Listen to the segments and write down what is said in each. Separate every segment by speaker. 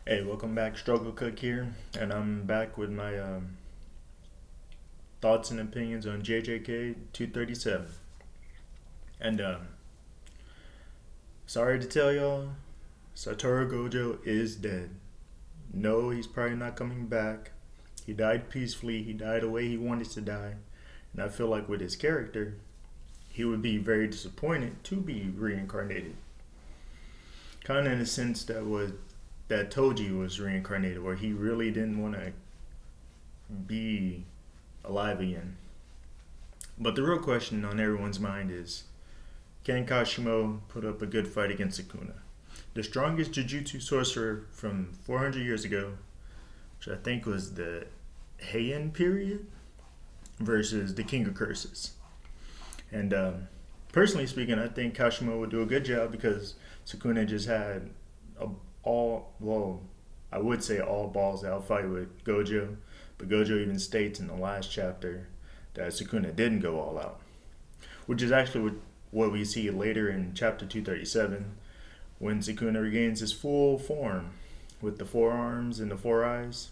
Speaker 1: Hey, welcome back. Struggle Cook here, and I'm back with my thoughts and opinions on JJK 237. And sorry to tell y'all, Satoru Gojo is dead. No, he's probably not coming back. He died peacefully. He died the way he wanted to die, and I feel like with his character, he would be very disappointed to be reincarnated. Kind of in the sense that Toji was reincarnated, where he really didn't want to be alive again. But the real question on everyone's mind is, can Kashimo put up a good fight against Sukuna? The strongest Jujutsu sorcerer from 400 years ago, which I think was the Heian period, versus the King of Curses. And personally speaking, I think Kashimo would do a good job because Sukuna just had a I would say all balls out fight with Gojo, but Gojo even states in the last chapter that Sukuna didn't go all out, which is actually what we see later in chapter 237 when Sukuna regains his full form with the four arms and the four eyes.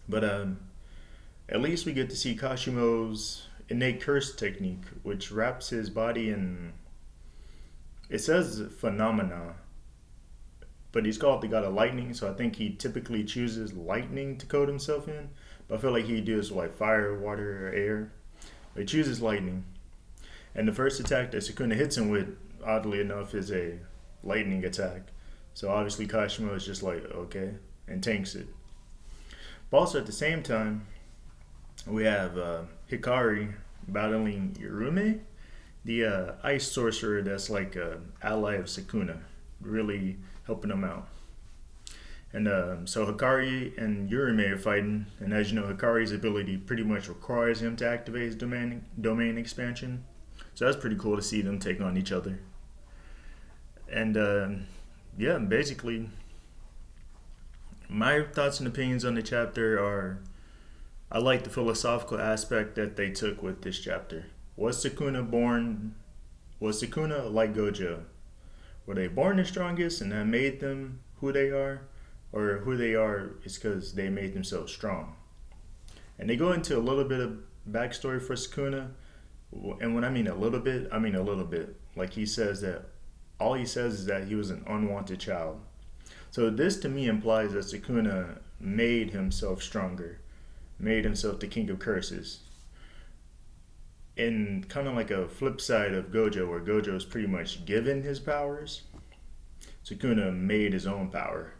Speaker 1: But at least we get to see Kashimo's innate curse technique, which wraps his body in, it says phenomena, but he's called the god of lightning, so I think he typically chooses lightning to code himself in. But I feel like he does like fire, water, or air. But he chooses lightning. And the first attack that Sukuna hits him with, oddly enough, is a lightning attack. So obviously Kashimo is just like, okay, and tanks it. But also at the same time, we have Hikari battling Yurume, the ice sorcerer that's like an ally of Sukuna, really helping him out. And so Hikari and Yurume are fighting, and as you know, Hikari's ability pretty much requires him to activate his domain expansion. So that's pretty cool to see them take on each other. And yeah, basically, my thoughts and opinions on the chapter are I like the philosophical aspect that they took with this chapter. Was Sukuna born? Was Sukuna like Gojo? Were they born the strongest and that made them who they are? Or who they are is because they made themselves strong? And they go into a little bit of backstory for Sukuna. And when I mean a little bit, I mean a little bit. Like he says that, all he says is that he was an unwanted child. So this to me implies that Sukuna made himself stronger, made himself the king of curses. In kind of like a flip side of Gojo, where Gojo is pretty much given his powers, Sukuna made his own power.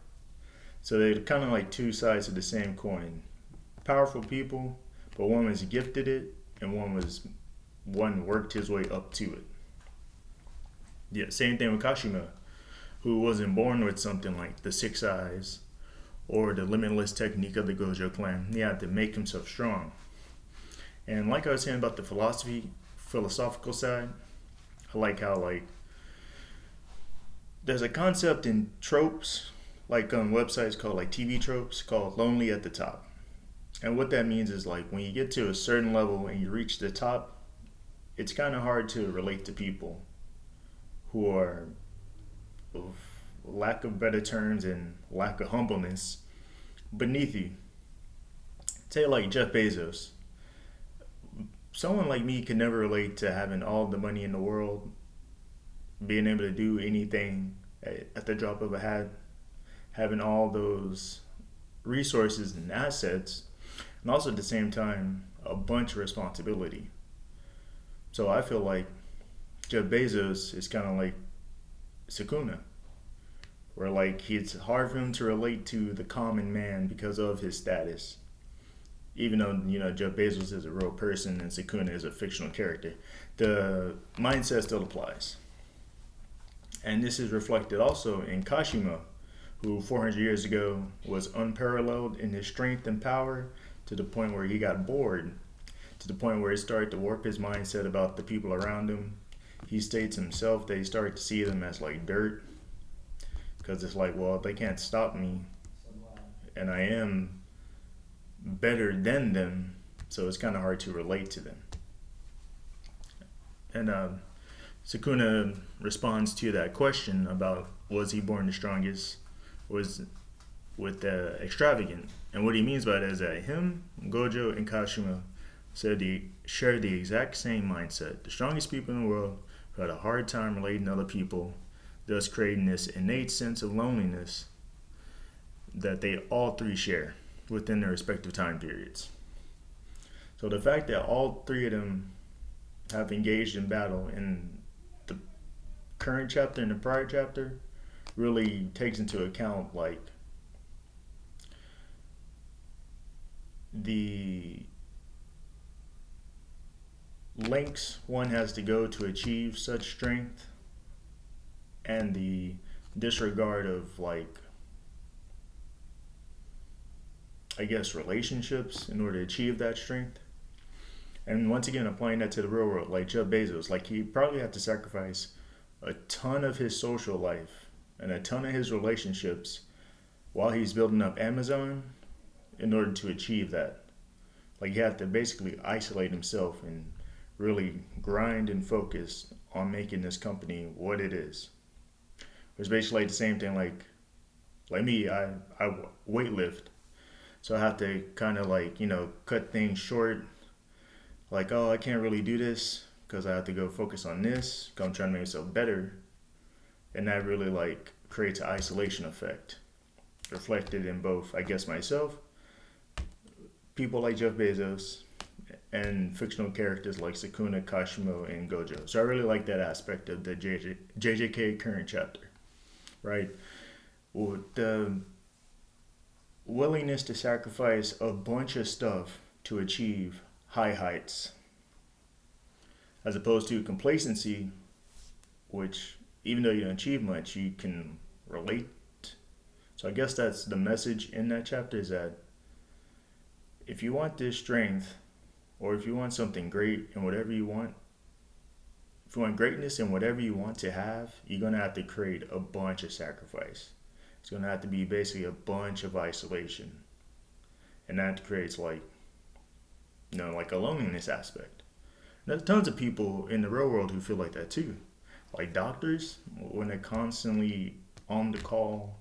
Speaker 1: So they're kind of like two sides of the same coin. Powerful people, but one was gifted it, and one worked his way up to it. Yeah, same thing with Kashima, who wasn't born with something like the six eyes or the limitless technique of the Gojo clan. He had to make himself strong. And like I was saying about the philosophical side, I like how like there's a concept in tropes, like on websites called like TV tropes, called lonely at the top. And what that means is like when you get to a certain level and you reach the top, it's kind of hard to relate to people who are, lack of better terms and lack of humbleness, beneath you. Say like Jeff Bezos. Someone like me could never relate to having all the money in the world, being able to do anything at the drop of a hat, having all those resources and assets, and also at the same time, a bunch of responsibility. So I feel like Jeff Bezos is kind of like Sukuna, where like it's hard for him to relate to the common man because of his status. Even though Jeff Bezos is a real person and Sukuna is a fictional character, the mindset still applies. And this is reflected also in Kashima, who 400 years ago was unparalleled in his strength and power to the point where he got bored, to the point where he started to warp his mindset about the people around him. He states himself that he started to see them as like dirt, because it's like, well, they can't stop me, and I am better than them, so it's kind of hard to relate to them. And Sukuna responds to that question about was he born the strongest? Was with the extravagant. And what he means by that is that him, Gojo, and Kashima said they share the exact same mindset. The strongest people in the world who had a hard time relating to other people, thus creating this innate sense of loneliness that they all three share within their respective time periods. So the fact that all three of them have engaged in battle in the current chapter and the prior chapter really takes into account like the lengths one has to go to achieve such strength and the disregard of like I guess relationships in order to achieve that strength. And once again applying that to the real world, like Jeff Bezos, like he probably had to sacrifice a ton of his social life and a ton of his relationships while he's building up Amazon in order to achieve that. Like he had to basically isolate himself and really grind and focus on making this company what it is. It's basically like the same thing like me, I weightlift. So I have to kind of like, cut things short. Like, oh, I can't really do this because I have to go focus on this because I'm trying to make myself better. And that really like creates an isolation effect reflected in both, I guess, myself, people like Jeff Bezos, and fictional characters like Sukuna, Kashimo, and Gojo. So I really like that aspect of the JJK current chapter, right? With the willingness to sacrifice a bunch of stuff to achieve high heights, as opposed to complacency, which even though you don't achieve much, you can relate. So I guess that's the message in that chapter, is that if you want this strength, or if you want something great in whatever you want, if you want greatness in whatever you want to have, you're going to have to create a bunch of sacrifice. It's going to have to be basically a bunch of isolation. And that creates like a loneliness aspect. There's tons of people in the real world who feel like that too. Like doctors, when they're constantly on the call,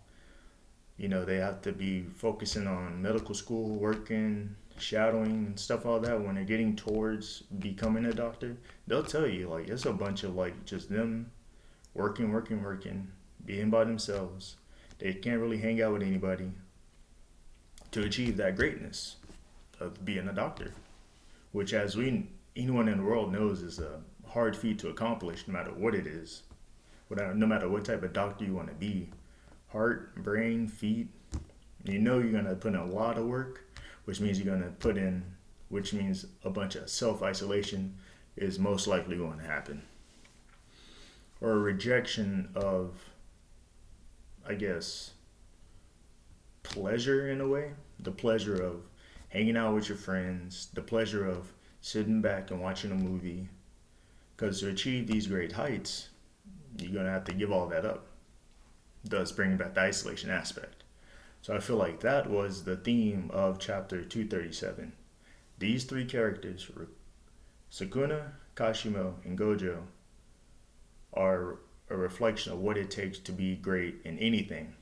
Speaker 1: they have to be focusing on medical school, working, shadowing, and stuff like that. When they're getting towards becoming a doctor, they'll tell you, like, it's a bunch of, like, just them working, being by themselves. They can't really hang out with anybody to achieve that greatness of being a doctor, which, as anyone in the world knows, is a hard feat to accomplish, no matter what it is, no matter what type of doctor you want to be. Heart, brain, feet, you're going to put in a lot of work, which means which means a bunch of self-isolation is most likely going to happen. Or a rejection of, I guess, pleasure in a way. The pleasure of hanging out with your friends, the pleasure of sitting back and watching a movie. Because to achieve these great heights, you're going to have to give all that up. Thus bringing back the isolation aspect. So I feel like that was the theme of chapter 237. These three characters, Sukuna, Kashimo, and Gojo, are a reflection of what it takes to be great in anything.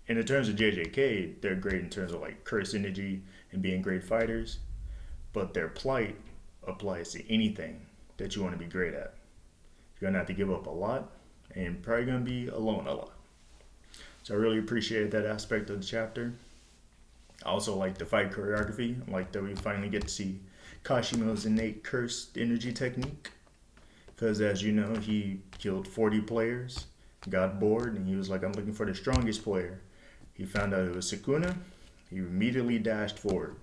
Speaker 1: And in terms of JJK, they're great in terms of like curse energy and being great fighters, but their plight applies to anything that you want to be great at. You're going to have to give up a lot, and you're probably going to be alone a lot. So I really appreciated that aspect of the chapter. I also like the fight choreography. I like that we finally get to see Kashimo's innate cursed energy technique. Because as you know, he killed 40 players, got bored, and he was like, I'm looking for the strongest player. He found out it was Sukuna. He immediately dashed forward.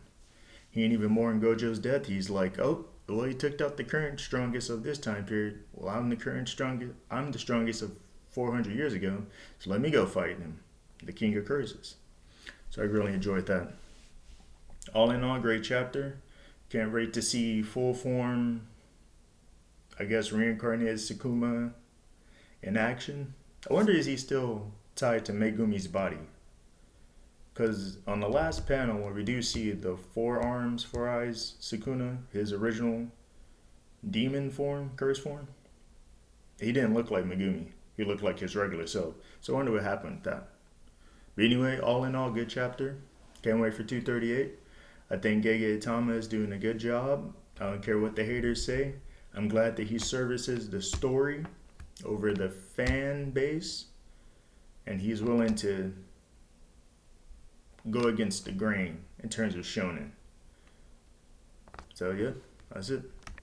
Speaker 1: He ain't even mourn Gojo's death. He's like, oh, well, he took out the current strongest of this time period. Well, I'm the strongest of 400 years ago, so let me go fight him, the king of curses. So I really enjoyed that. All in all, great chapter. Can't wait to see full form, I guess, reincarnated Sukuna in action. I wonder, is he still tied to Megumi's body? Because on the last panel, where we do see the 4 arms, 4 eyes Sukuna, his original demon form, curse form, he didn't look like Megumi. He looked like his regular self. So I wonder what happened with that. But anyway, all in all, good chapter. Can't wait for 238. I think Gege Tama is doing a good job. I don't care what the haters say. I'm glad that he services the story over the fan base, and he's willing to go against the grain in terms of shonen. So yeah, that's it.